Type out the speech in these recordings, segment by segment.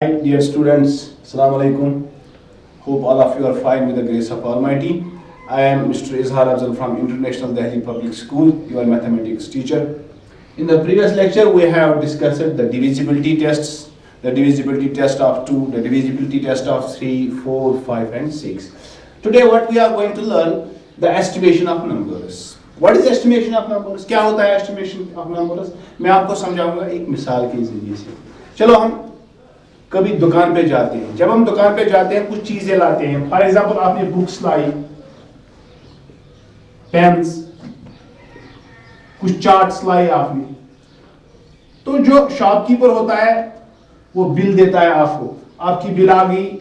Hi, dear students, Assalamu alaikum. Hope all of you are fine with the grace of Almighty. I am Mr. Izhar Afzal from International Delhi Public School, your mathematics teacher. In the previous lecture, we have discussed the divisibility tests, the divisibility test of 2, the divisibility test of 3, 4, 5 and 6. Today what we are going to learn, the estimation of numbers. What is estimation of numbers? क्या होता है estimation of numbers? मैं आपको समझाऊंगा एक मिसाल के जरिए से. चलो हम कभी दुकान पे जाते हैं. जब हम दुकान पे जाते हैं कुछ चीजें लाते हैं. फॉर एग्जाम्पल आपने बुक्स लाई, पेन्स, कुछ चार्ट्स लाई आपने. तो जो शॉपकीपर होता है वो बिल देता है आपको. आपकी बिल आ गई,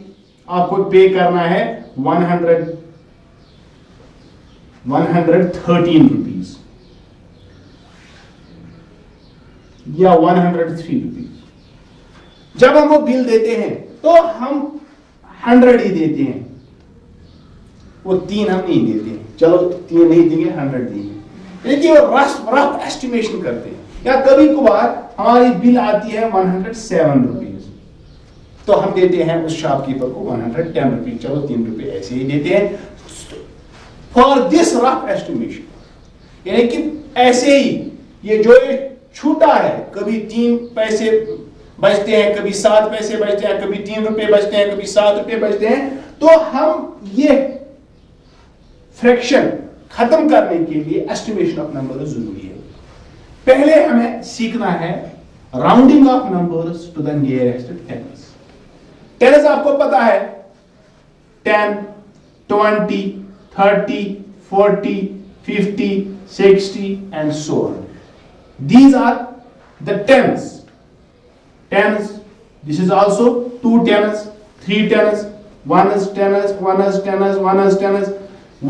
आपको पे करना है 113 रुपीज या 103 रुपीज. जब हम वो बिल देते हैं तो हम 100 ही देते हैं, वो 3 हम नहीं देते हैं. चलो 3 नहीं देंगे, 100 देंगे. लेकिन वो रफ एस्टिमेशन करते हैं. या कभी कभार हमारी बिल आती है 107 रुपीज, तो हम देते हैं उस शॉपकीपर को 110 रुपीज. चलो 3 रुपए ऐसे ही देते हैं फॉर दिस रफ एस्टिमेशन. यानी कि ऐसे ही ये जो छूटा है, कभी 3 पैसे बचते हैं, कभी 7 पैसे बचते हैं, कभी 3 रुपए बचते हैं, कभी 7 रुपए बचते हैं. तो हम ये फ्रैक्शन खत्म करने के लिए एस्टिमेशन ऑफ नंबर जरूरी है. पहले हमें सीखना है rounding off numbers to the nearest tens. Tens आपको पता है 10, 20, 30, 40, 50, 60 and so on. These are the tens. Tens. This is also 2 tens, 3 tens, 1 is tens, 1 is tens, 1 is tens,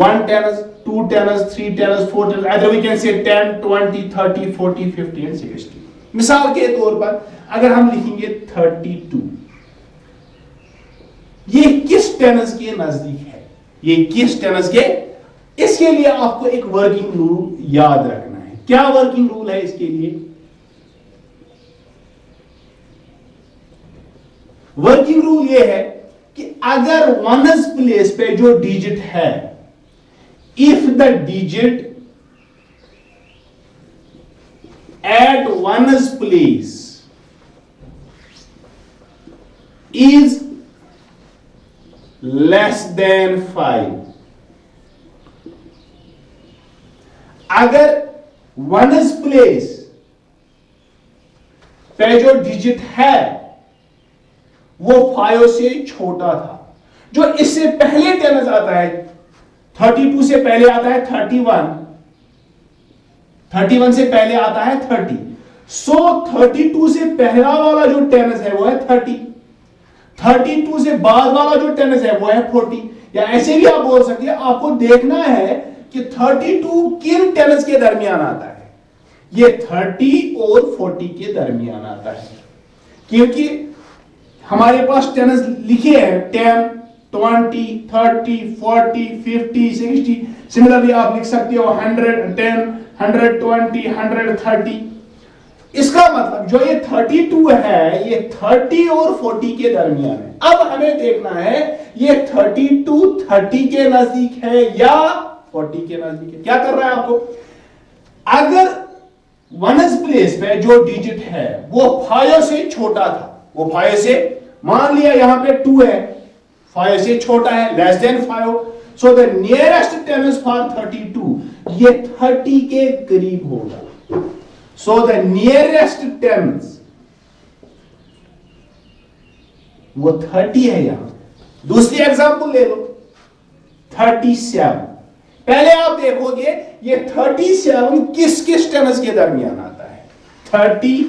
1 tens, 2 tens, 3 tens, 4 tens. Either we can say 10, 20, 30, 40, 50 and 60. मिसाल के तौर पर अगर हम लिखेंगे 32, ये किस टेंस के नजदीक है? ये किस टेंस के? इसके लिए आपको एक वर्किंग रूल याद रखना है. क्या वर्किंग रूल है इसके लिए? वर्किंग रूल ये है कि अगर वनस प्लेस पे जो डिजिट है, if the digit at ones place is less than 5, अगर वनस प्लेस पे जो डिजिट है वो 5 से छोटा था, जो इससे पहले टेंस आता है 32 से पहले आता है 31, 31 से पहले आता है 30. सो 32 से पहला वाला जो टेंस है वो है 30, 32 से बाद वाला जो टेंस है वो है 40. या ऐसे भी आप बोल सकते हैं, आपको देखना है कि 32 किन टेंस के दरमियान आता है. ये 30 और 40 के दरमियान आता है, क्योंकि हमारे पास टेंस लिखे हैं 10, 20, 30, 40, 50, 60. सिमिलरली आप लिख सकते हो 110, 120, 130. इसका मतलब जो ये 32 है ये 30 और 40 के दरमियान है. अब हमें देखना है ये 32 30 के नजदीक है या 40 के नजदीक है. क्या कर रहा है आपको? अगर वनस प्लेस पे जो डिजिट है वो 5 से छोटा था, वो 5 से, मान लिया यहां पे 2 है, 5 से छोटा है, less than 5. So the nearest tense for 32 ये 30 के करीब होगा. सो द नियरेस्ट टेंस वो 30 है. यहां दूसरी एग्जांपल ले लो 37. पहले आप देखोगे ये 37 किस किस टेंस के दरमियान आता है? 30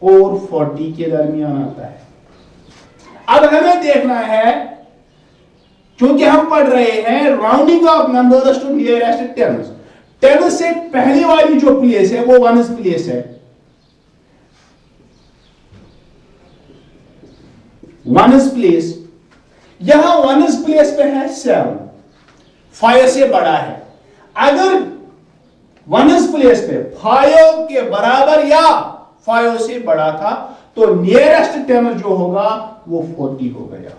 और 40 के दरमियान आता है. अब हमें देखना है, क्योंकि हम पढ़ रहे हैं rounding off numbers to nearest tens. Tens से पहली वाली जो प्लेस है वो वनस प्लेस है. वनस प्लेस, यहां वनस प्लेस पे है 7, 5 से बड़ा है. अगर वनस प्लेस पे 5 के बराबर या 5 से बड़ा था तो नियरेस्ट टेनस जो होगा वो 40 हो गया।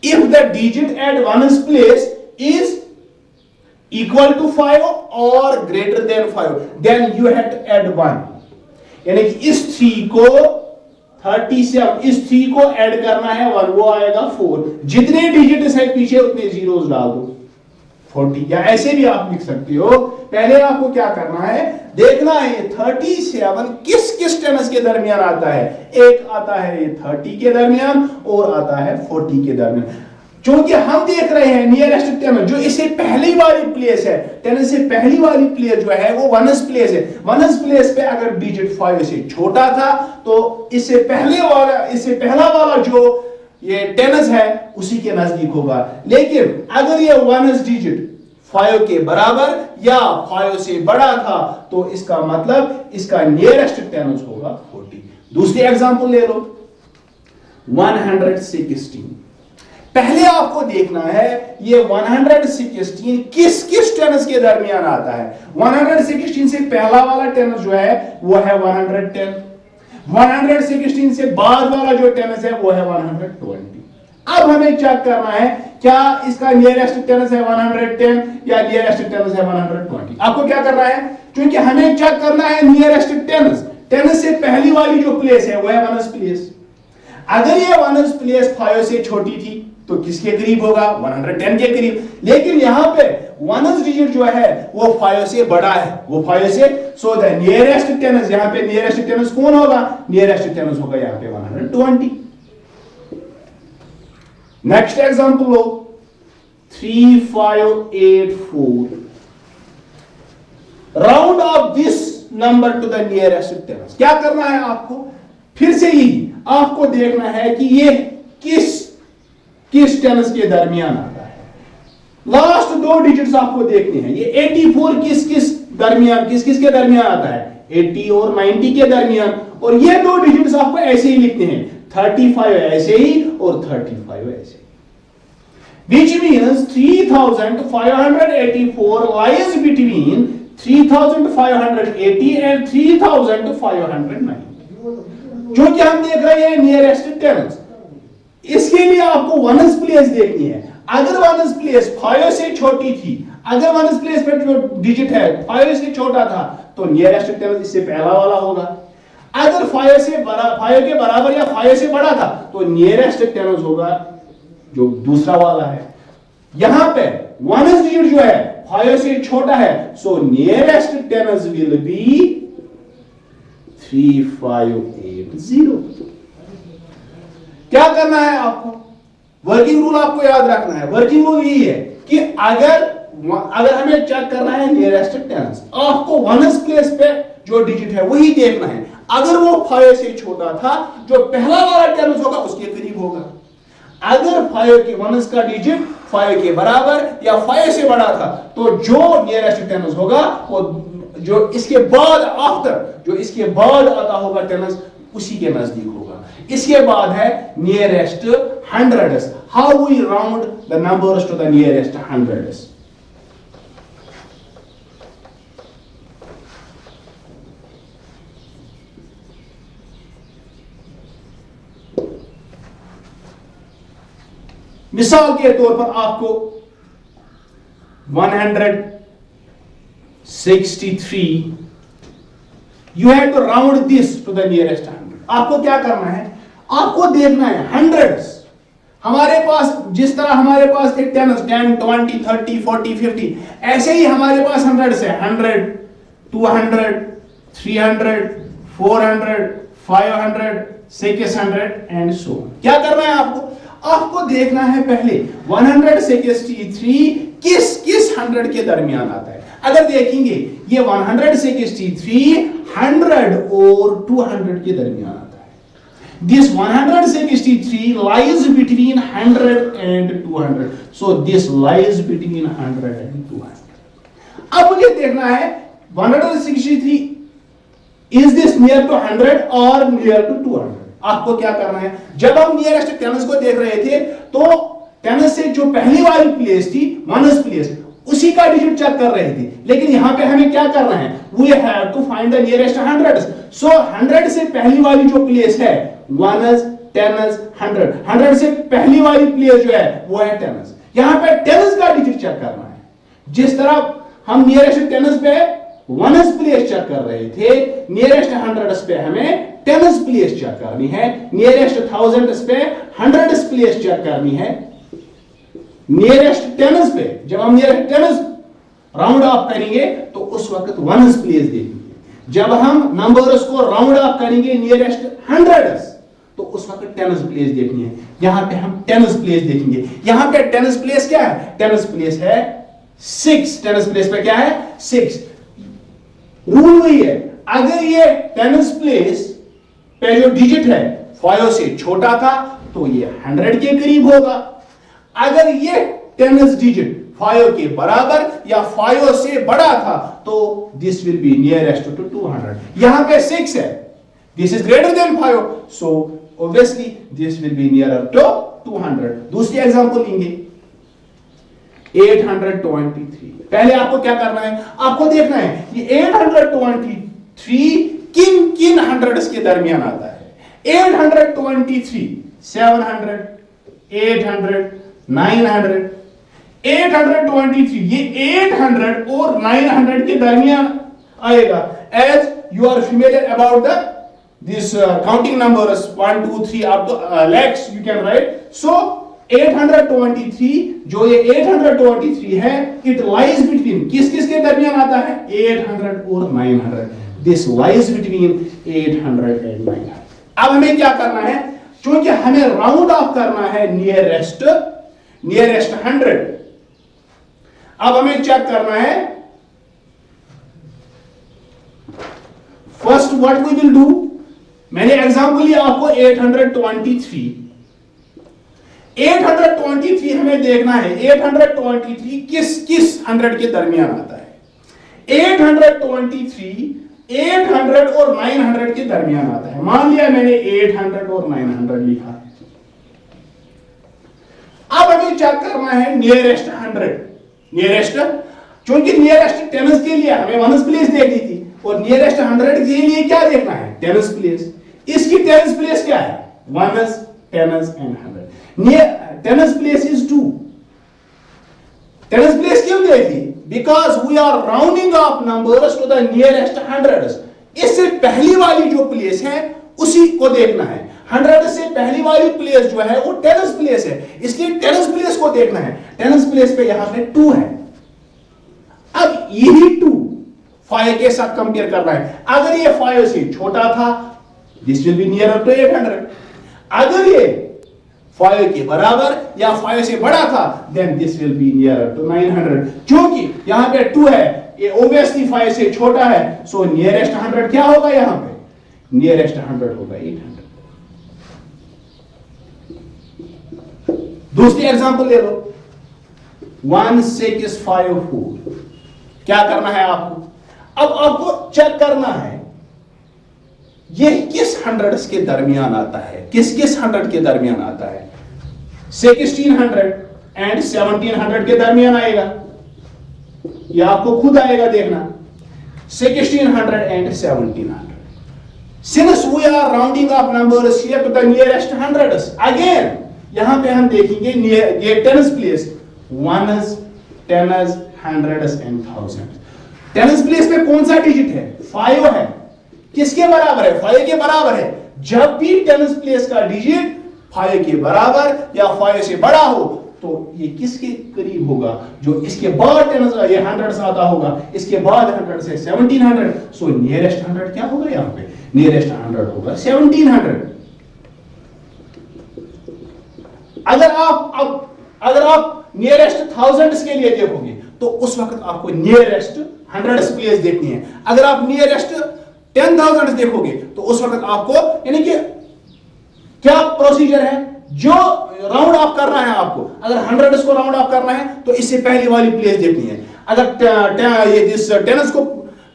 If the digit at ones place is equal to 5 और greater than 5, then you have to add 1, यानी कि इस 3 को 30 से अब इस 3 को ऐड करना है 1, वो आएगा 4। जितने डिजिट्स है पीछे उतने जीरोस डाल दो 40, या ऐसे भी आप लिख सकते हो। पहले आपको क्या करना है, देखना है ये 37 किस किस टेनस के दरमियान आता है। एक आता है ये 30 के दरमियान और आता है 40 के दरमियान। क्योंकि हम देख रहे हैं नियरेस्ट टेनस जो इससे पहली वाली प्लेस है, टेनस से पहली वाली प्लेस जो है वो वनस प्लेस है। वनस प्लेस पे अगर डिजिट 5 से छोटा था तो इससे पहला वाला जो ये टेनस है उसी के नजदीक होगा। लेकिन अगर ये वनस डिजिट 5 के बराबर या 5 से बड़ा था तो इसका मतलब इसका नियरेस्ट टेनस होगा 40। दूसरी एग्जांपल ले लो 116। पहले आपको देखना है ये 116 किस किस टेनस के दरमियान आता है। 116 से पहला वाला टेनस जो है वो है 110, 116 से बाद वाला जो टेनस है वो है 120। अब हमें चेक करना है क्या इसका नियरेस्ट टेनस है 110 या नियरेस्ट टेनस है 120। आपको क्या करना है, क्योंकि हमें चेक करना है नियरेस्ट टेनस, टेनस से पहली वाली जो प्लेस है वो है वनस प्लेस। अगर ये वनस प्लेस 5 से छोटी थी तो किसके करीब होगा, 110 के करीब। लेकिन यहां पे वनस डिजिट जो है वो 5 से बड़ा है, वो 5 से, सो द नियरेस्ट टेनस, यहां पे नियरेस्ट टेनस कौन होगा, नियरेस्ट टेनस होगा यहां पे 120। नेक्स्ट एग्जांपल लो 3584। Round off this number to the nearest tens. क्या करना है आपको, फिर से ही आपको देखना है कि ये किस टेनस के दरमियान आता है। लास्ट 2 डिजिट्स आपको देखने हैं। ये 84 किस दरमियान, किस के दरमियान आता है, 80 और 90 के दरमियान। और ये 2 डिजिट्स आपको ऐसे ही लिखने हैं, 35 ऐसे ही और 35 ऐसे ही। Which means 3584 lies between 3580 and 3590। क्योंकि हम देख रहे हैं नियरेस्ट टेनस, इसके लिए आपको वनस प्लेस देखनी है। अगर वनस प्लेस 5 से छोटी थी, अगर वनस प्लेस पर जो डिजिट है 5 से छोटा था तो नियरेस्ट टेनस इससे पहला वाला होगा। अगर 5 के बराबर या 5 से बड़ा था तो नियरेस्ट टेनस होगा जो दूसरा वाला है। यहां पे वनस डिजिट जो है 5 से छोटा है, सो नियरेस्ट टेनस विल बी 3580। क्या करना है आपको, वर्किंग रूल आपको याद रखना है। वर्किंग रूल यही है कि अगर हमें चेक करना है नियरेस्ट टेनस, आपको वनस प्लेस पे जो डिजिट है वही देखना है। अगर वो 5 से छोटा था, जो पहला वाला टेनस होगा उसके करीब होगा। अगर 5 के वनस का डिजिट 5 के बराबर या 5 से बड़ा था तो जो नियरेस्ट टेनस होगा वो जो इसके बाद जो इसके बाद आता होगा टेनस उसी के नजदीक होगा। इसके बाद है nearest hundreds. How we round the numbers to the nearest hundreds. मिसाल के तौर पर आपको 163, you have to round this to the nearest 100। आपको क्या करना है, आपको देखना है हंड्रेड्स। हमारे पास जिस तरह हमारे पास एक 10, 20, 30, 40, 50 ऐसे ही हमारे पास हंड्रेड्स है। 100, 200, 300, 400, 500, 600 एंड सो। क्या करना है आपको देखना है पहले 163 किस 100 के दरमियान आता है। अगर देखेंगे ये 163 100 और 200 के दरमियान आता है। This 163 lies between 100 and 200, so this lies between 100 and 200। अब मुझे देखना है 163 is this near to 100 or near to 200। आपको क्या करना है, जब हम नियरेस्ट टेनस को देख रहे थे तो टेनस से जो पहली वाली प्लेस थी वनस प्लेस, उसी का डिजिट चेक कर रहे थे। लेकिन यहां पे हमें क्या करना है, we have to find the nearest hundreds. So 100 से पहली वाली जो प्लेस है वनस, टेनस, 100 से पहली वाली प्लेस जो है वो है टेनस। यहां पे टेनस का डिजिट चेक करना है। जिस तरह हम नियरेस्ट टेनस पे वनस प्लेस चेक कर रहे थे, नियरेस्ट 100 पे हमें टेनस प्लेस चेक करनी है, नियरेस्ट 1000 पे 100 प्लेस चेक करनी है। नियरेस्ट टेनस पे जब हम नियरेस्ट टेनस राउंड ऑफ करेंगे तो उस वक्त वनस प्लेस देखेंगे। जब हम नंबर्स को राउंड ऑफ करेंगे नियरेस्ट 100 तो उस वक्त टेनस प्लेस देखनी है। यहां पे हम टेनस प्लेस देखेंगे। यहां पे टेनस प्लेस क्या है? टेनस प्लेस है 6। टेनस प्लेस पे क्या है? 6। रूल वही है, अगर ये टेनस प्लेस पे जो डिजिट है 5 से छोटा था तो ये 100 के करीब होगा। अगर ये टेनस डिजिट 5 के बराबर या 5 से बड़ा था तो this will be nearest to 200। यहां पे 6 है, this is greater than 5, so obviously this will be nearer to 200। दूसरी एग्जांपल लेंगे 823। पहले आपको क्या करना है? आपको देखना है ये 823 किन किन हंड्रेड्स के दरमियान आता है। 823, 700, 800, 900, 823 ये 800 और 900 के दरमियान आएगा। As you are familiar about the this counting numbers 1 2 3 up to lakhs you can write। so 823 जो ये 823 है इट लाइज बिटवीन किस किस के दरमियान आता है? 800 और 900। This lies between 800 and 900। अब हमें क्या करना है? क्योंकि हमें राउंड ऑफ करना है नियरेस्ट 100। अब हमें चेक करना है first what we will do. मैंने एग्जांपल लिया आपको 823 हमें देखना है 823 किस किस 100 के दरमियान आता है। 823 800 और 900 के दरमियान आता है। मान लिया मैंने 800 और 900 लिखा। अब हमें चेक करना है नियरेस्ट 100। नियरेस्ट क्योंकि नियरेस्ट टेनस के लिए हमें वनस प्लेस देखनी थी और नियरेस्ट 100 के लिए क्या देखना है? Tens place. इसकी टेनस प्लेस क्या है? Ones, tens and 100। Tens place is 2। Tens place क्यों देखी? Because we are rounding off numbers to the nearest 100। इससे पहली वाली जो प्लेस है उसी को देखना है। 100 से पहली वाली प्लेस जो है वो टेनस प्लेस है, इसलिए टेनस प्लेस को देखना है। टेनस प्लेस पे यहां पे 2 है। अब यही 2 5 के साथ कंपेयर करना है। अगर ये 5 से छोटा था this will be nearer to 800। अगर ये 5 के बराबर या 5 से बड़ा था then this will be nearer to 900। क्योंकि यहां पे 2 है, ये ऑब्वियसली 5 से छोटा है, सो नियरेस्ट 100 क्या होगा? यहां पे नियरेस्ट 100 होगा 800। दूसरी एग्जांपल ले लो 1654। क्या करना है आपको? अब आपको चेक करना है ये किस 100 के दरमियान आता है, किस किस 100 के दरमियान आता है। 1600 एंड 1700 के दरमियान आएगा, यह आपको खुद आएगा देखना। 1600 and 1700। Since we are rounding up numbers here to the nearest 100s, again यहां पे हम देखेंगे ये tens place ones, tens, 100s and 1000। Tens place पे कौन सा डिजिट है? 5 है। किसके बराबर है? 5 के बराबर है। जब भी टेनस प्लेस का डिजिट 5 के बराबर या 5 से बड़ा हो तो ये किसके करीब होगा? जो इसके बाद टेनस ये 100 आता होगा, इसके बाद 100 से 1700, सो नियरेस्ट 100 क्या होगा? यहां पे नियरेस्ट 100 होगा 1700। अगर आप नियरेस्ट 1000 के लिए देखोगे तो उस वक्त आपको नियरेस्ट 100 प्लेस देखनी है। अगर आप नियरेस्ट 10,000 देखोगे तो उस वक्त आपको यानी कि क्या प्रोसीजर है जो राउंड ऑफ करना है आपको। अगर 100 को राउंड ऑफ करना है तो इससे पहली वाली प्लेस देखनी है। अगर ये जिस टेनस को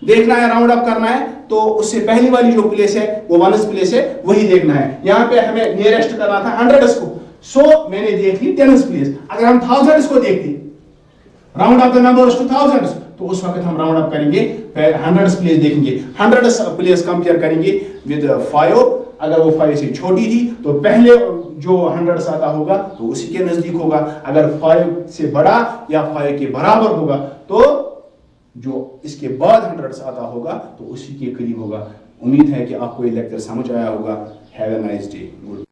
देखना है, राउंड ऑफ करना है, तो उससे पहली वाली जो प्लेस है वो वनस प्लेस है, वही देखना है। यहां पे हमें नियरेस्ट करना था 100 को, सो मैंने देख ली टेनस प्लेस। अगर हम 1000 को देखते round off the numbers to 1000 तो उस वक्त हम राउंड अप करेंगे, 100 प्लेस देखेंगे, 100 प्लेस कंपेयर करेंगे विद 5 अगर वो 5 से छोटी थी तो पहले जो 100 आता होगा तो उसी के नजदीक होगा, अगर 5 से बड़ा या 5 के बराबर होगा तो जो इसके बाद 100 आता होगा तो उसी के करीब होगा। उम्मीद है कि आपको ये लेक्चर समझ आया होगा। Have a nice day. Good.